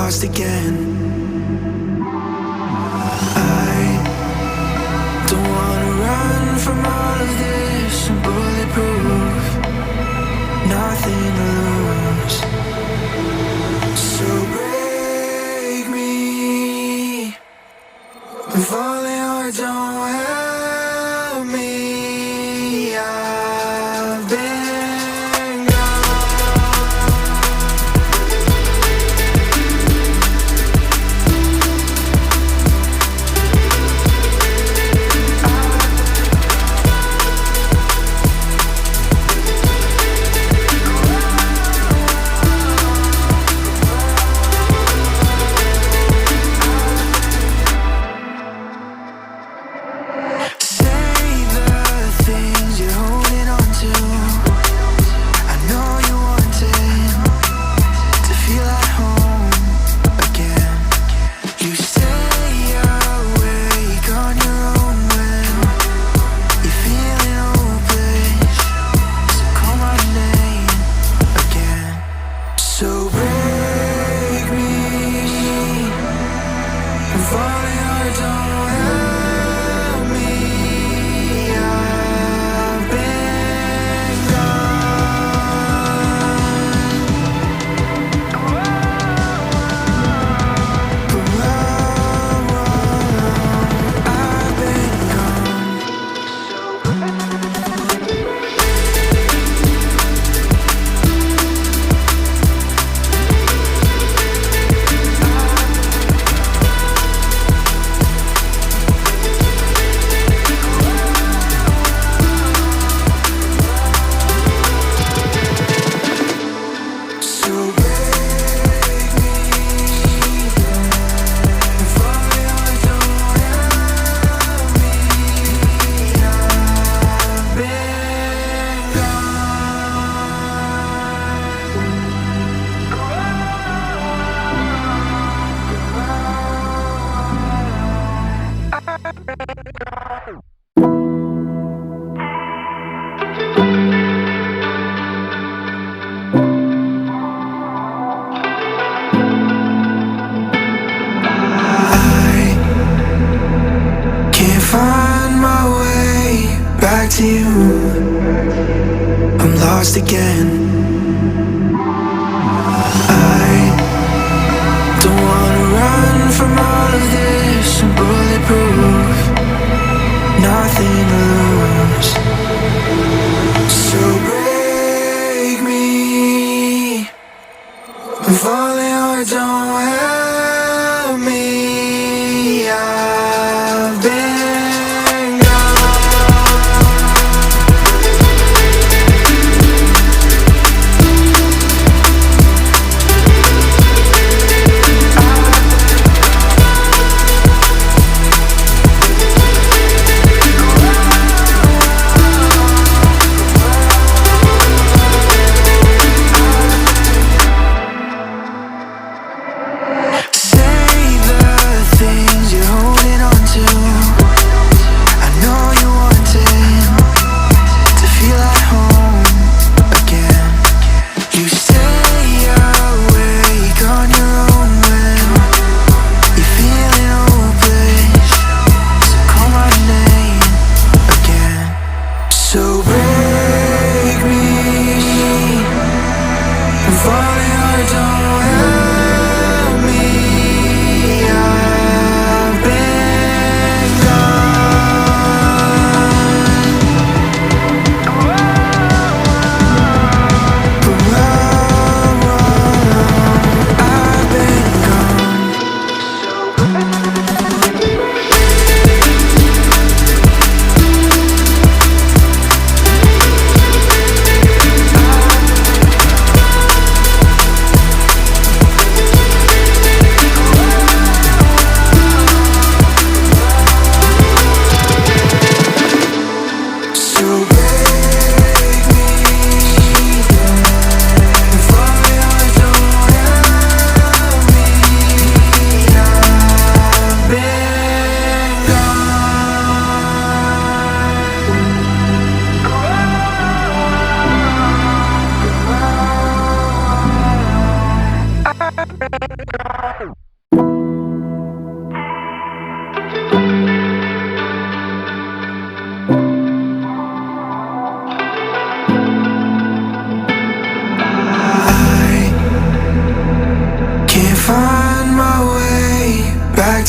lost again. I don't wanna run from all of this. I'm bulletproof, nothing to lose. So break me, I'm falling hard, don't help me. I've been find my way back to you. I'm lost again. I don't wanna run from all of this. I'm bulletproof, nothing to lose. So break me, I'm falling hard, don't help me. I've been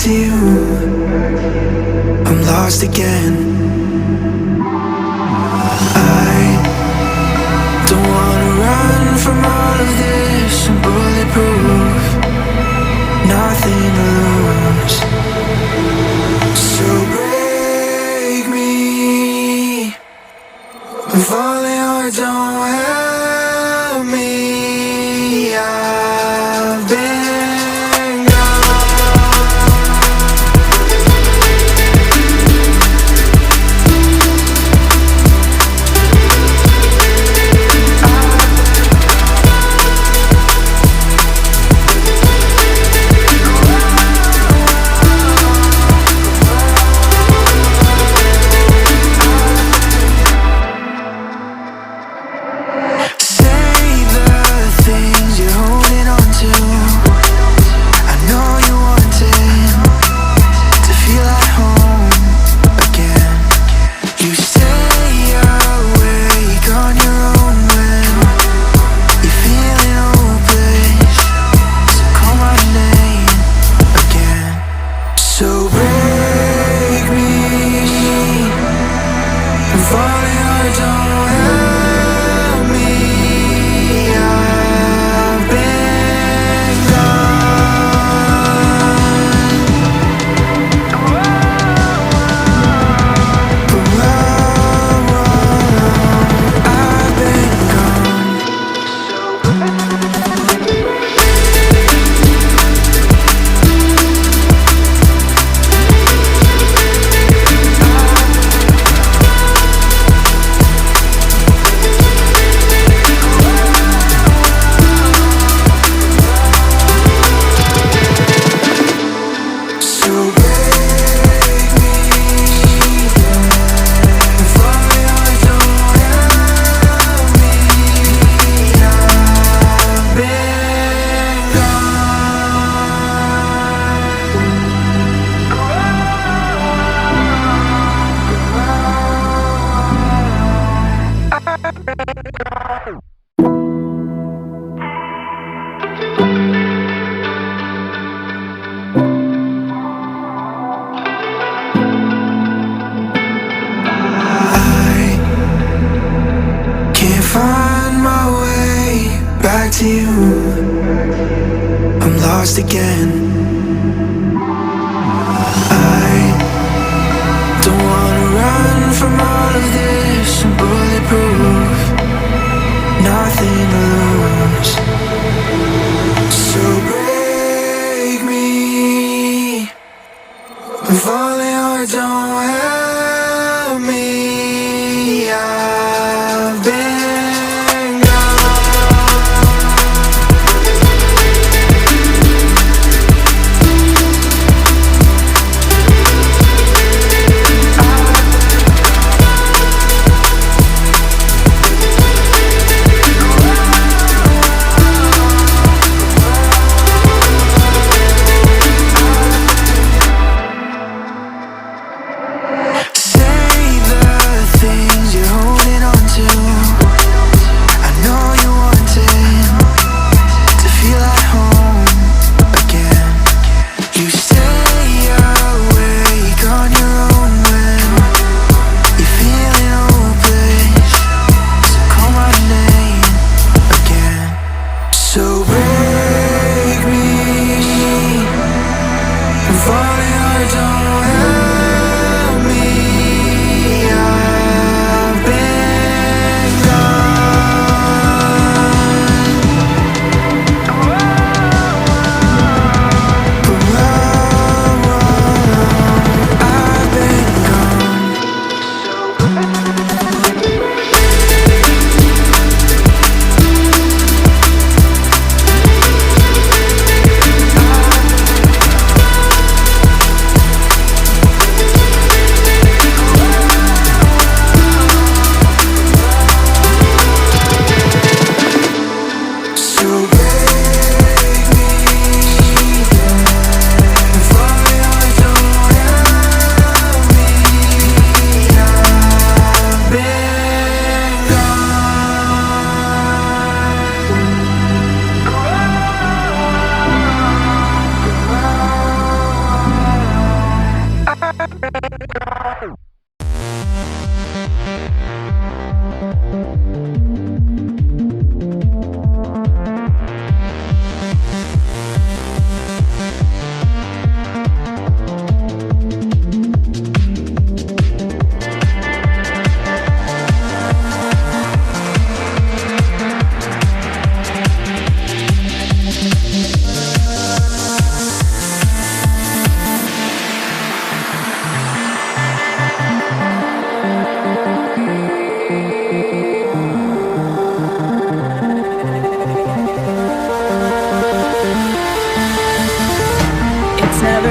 to you. I'm lost again. I don't wanna run from all of this. I'm bulletproof, nothing to lose. So break me, I'm falling or don't help me. I've been gone. Say the things you're holding on to. I know you wanted to feel at home again. You stay awake on your own when you're feeling hopeless. So call my name again. So break me, I'm falling or don't help me. I've been gone. I've been gone. So break me, I'm falling or don't help me. I've been I can't find my way back to you. I'm lost again. I don't wanna run from all of this. I'm bulletproof, nothing to lose. So break me, I'm falling or don't help me. I've been gone. Say the things you're holding on to. I know you wanted to feel at home again. You stay awake on your own when you're feeling hopeless. So call my name again. So break me, I'm falling or don't help me. I've been gone. I've been gone.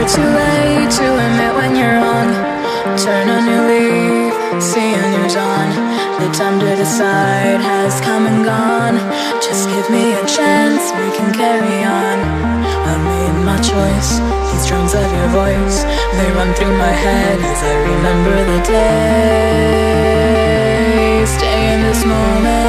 Too late to admit when you're wrong. Turn a new leaf, see a new dawn. The time to decide has come and gone. Just give me a chance, we can carry on. I made my choice, these drums of your voice, they run through my head as I remember the day. Stay in this moment.